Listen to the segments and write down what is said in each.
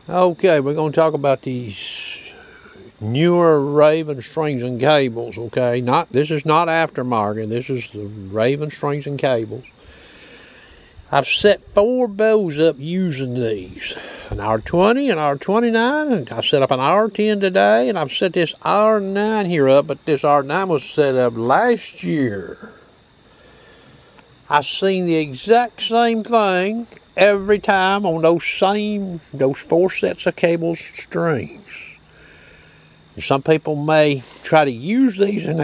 Okay, we're going to talk about these newer Ravin strings and cables, okay? This is not aftermarket. This is the Ravin strings and cables. I've set 4 bows up using these. An R20, an R29, and I set up an R10 today, and I've set this R9 here up, but this R9 was set up last year. I've seen the exact same thing every time on those 4 sets of cable strings. Some people may try to use these and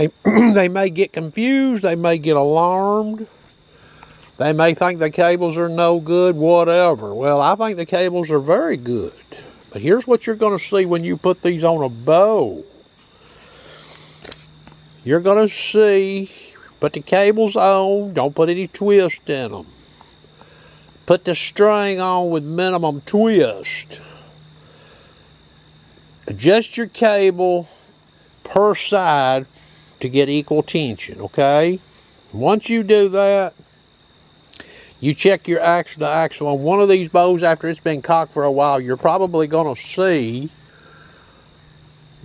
they may get confused, they may get alarmed, they may think the cables are no good, whatever. Well, I think the cables are very good. But here's what you're going to see when you put these on a bow. You're going to see, put the cables on, don't put any twist in them. Put the string on with minimum twist. Adjust your cable per side to get equal tension, okay? Once you do that, you check your axle to axle on one of these bows after it's been cocked for a while. You're probably going to see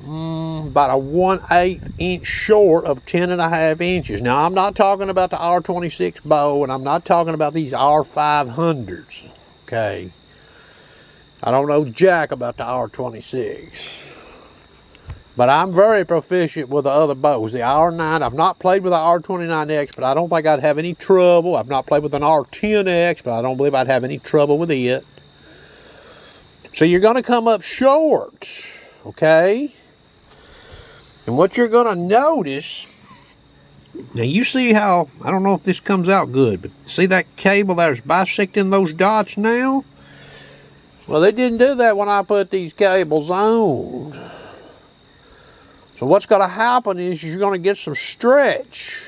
about a 1/8 inch short of 10.5 inches. Now, I'm not talking about the R26 bow, and I'm not talking about these R500s, okay? I don't know jack about the R26. But I'm very proficient with the other bows. The R9, I've not played with the R29X, but I don't think I'd have any trouble. I've not played with an R10X, but I don't believe I'd have any trouble with it. So you're going to come up short, okay? And what you're going to notice, now you see how, I don't know if this comes out good, but see that cable that's bisecting those dots now? Well, they didn't do that when I put these cables on. So what's going to happen is you're going to get some stretch.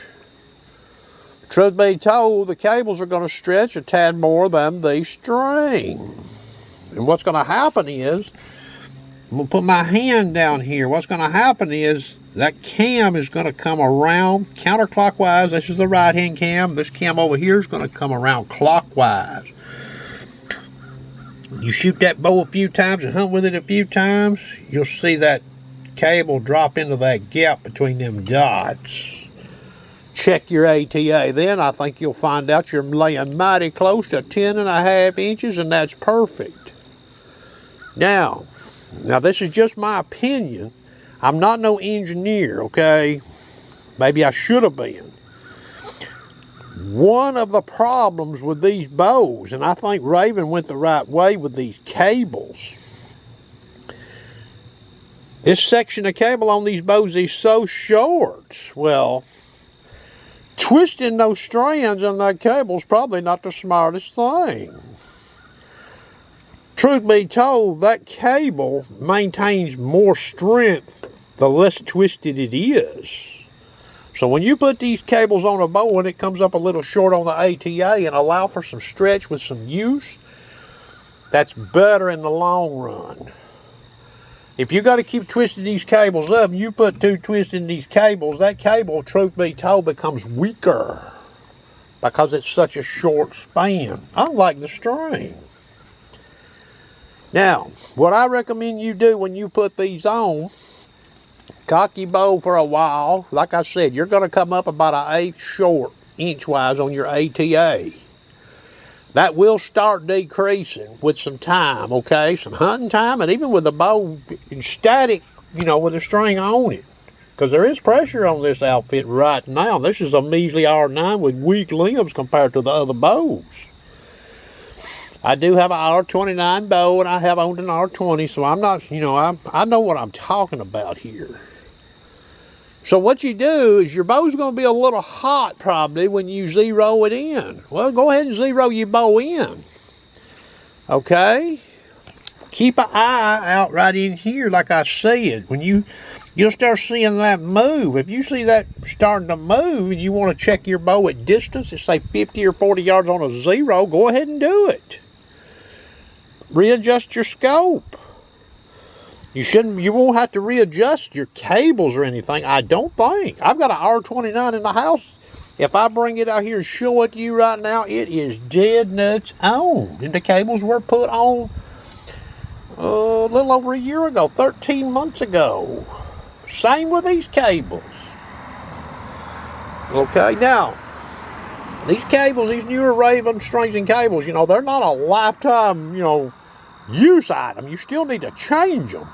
Truth be told, the cables are going to stretch a tad more than the string. And what's going to happen is, I'm going to put my hand down here. What's going to happen is that cam is going to come around counterclockwise. This is the right hand cam. This cam over here is going to come around clockwise. You shoot that bow a few times and hunt with it a few times, you'll see that cable drop into that gap between them dots. Check your ATA. Then I think you'll find out you're laying mighty close to 10.5 inches, and that's perfect. Now this is just my opinion. I'm not no engineer, okay? Maybe I should have been. One of the problems with these bows, and I think Ravin went the right way with these cables, this section of cable on these bows is so short. Well, twisting those strands on that cable is probably not the smartest thing. Truth be told, that cable maintains more strength the less twisted it is. So when you put these cables on a bow and it comes up a little short on the ATA and allow for some stretch with some use, that's better in the long run. If you got to keep twisting these cables up and you put 2 twists in these cables, that cable, truth be told, becomes weaker because it's such a short span, unlike the string. Now, what I recommend you do when you put these on, cock your bow for a while. Like I said, you're going to come up about an 1/8 short inch-wise on your ATA. That will start decreasing with some time, okay? Some hunting time, and even with the bow static, with a string on it. Because there is pressure on this outfit right now. This is a measly R9 with weak limbs compared to the other bows. I do have an R29 bow, and I have owned an R20, so I'm not, I know what I'm talking about here. So what you do is your bow's going to be a little hot probably when you zero it in. Well, go ahead and zero your bow in. Okay? Keep an eye out right in here like I said. When you'll start seeing that move. If you see that starting to move and you want to check your bow at distance, it's say 50 or 40 yards on a zero, go ahead and do it. Readjust your scope. You won't have to readjust your cables or anything, I don't think. I've got an R29 in the house. If I bring it out here and show it to you right now, it is dead nuts on. And the cables were put on a little over a year ago, 13 months ago. Same with these cables. Okay, now, these cables, these newer Ravin strings and cables, you know, they're not a lifetime, you know, use item. You still need to change them.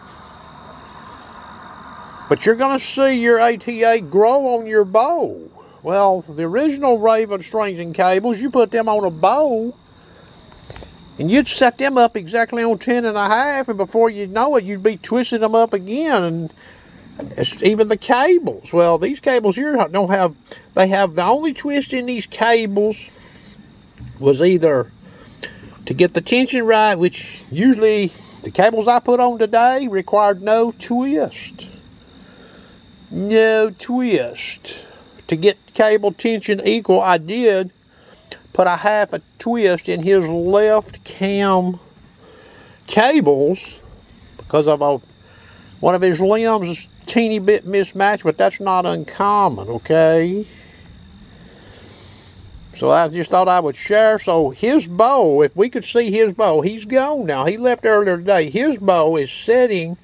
But you're going to see your ATA grow on your bow. Well, the original Ravin strings and cables, you put them on a bow, and you'd set them up exactly on 10.5, and before you know it, you'd be twisting them up again, and even the cables. Well, these cables here don't have, they have, the only twist in these cables was either to get the tension right, which usually the cables I put on today required no twist. No twist. To get cable tension equal, I did put a half a twist in his left cam cables because of one of his limbs is a teeny bit mismatched, but that's not uncommon, okay? So I just thought I would share. So his bow, if we could see his bow, he's gone now. He left earlier today. His bow is sitting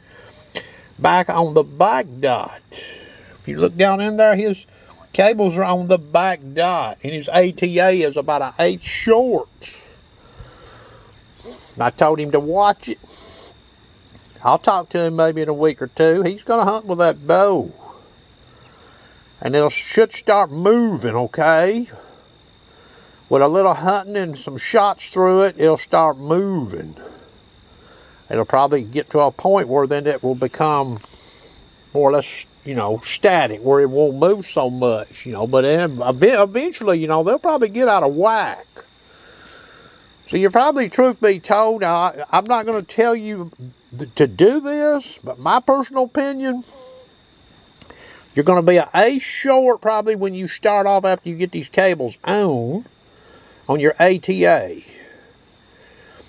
back on the back dot. If you look down in there, his cables are on the back dot, and his ATA is about an 1/8 short. I told him to watch it. I'll talk to him maybe in a week or two. He's going to hunt with that bow, and it should start moving, okay? With a little hunting and some shots through it, it'll start moving. It'll probably get to a point where then it will become more or less, you know, static, where it won't move so much, you know, but eventually, you know, they'll probably get out of whack. So you're probably, truth be told, now, I'm not going to tell you to do this, but my personal opinion, you're going to be an 1/8 short probably when you start off after you get these cables on your ATA.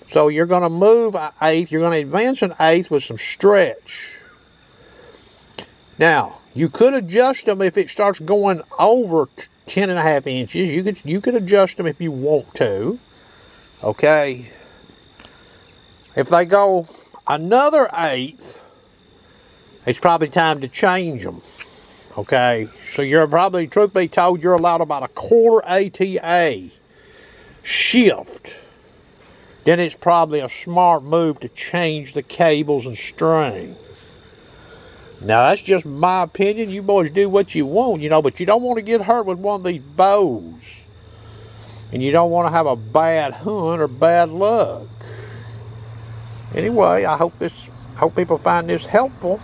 So you're going to move an 1/8, you're going to advance an 1/8 with some stretch. Now, you could adjust them if it starts going over 10.5 inches. You could adjust them if you want to. Okay. If they go another 1/8, it's probably time to change them. Okay. So you're probably, truth be told, you're allowed about a 1/4 ATA shift. Then it's probably a smart move to change the cables and string. Now, that's just my opinion. You boys do what you want, you know, but you don't want to get hurt with one of these bows. And you don't want to have a bad hunt or bad luck. Anyway, I hope people find this helpful.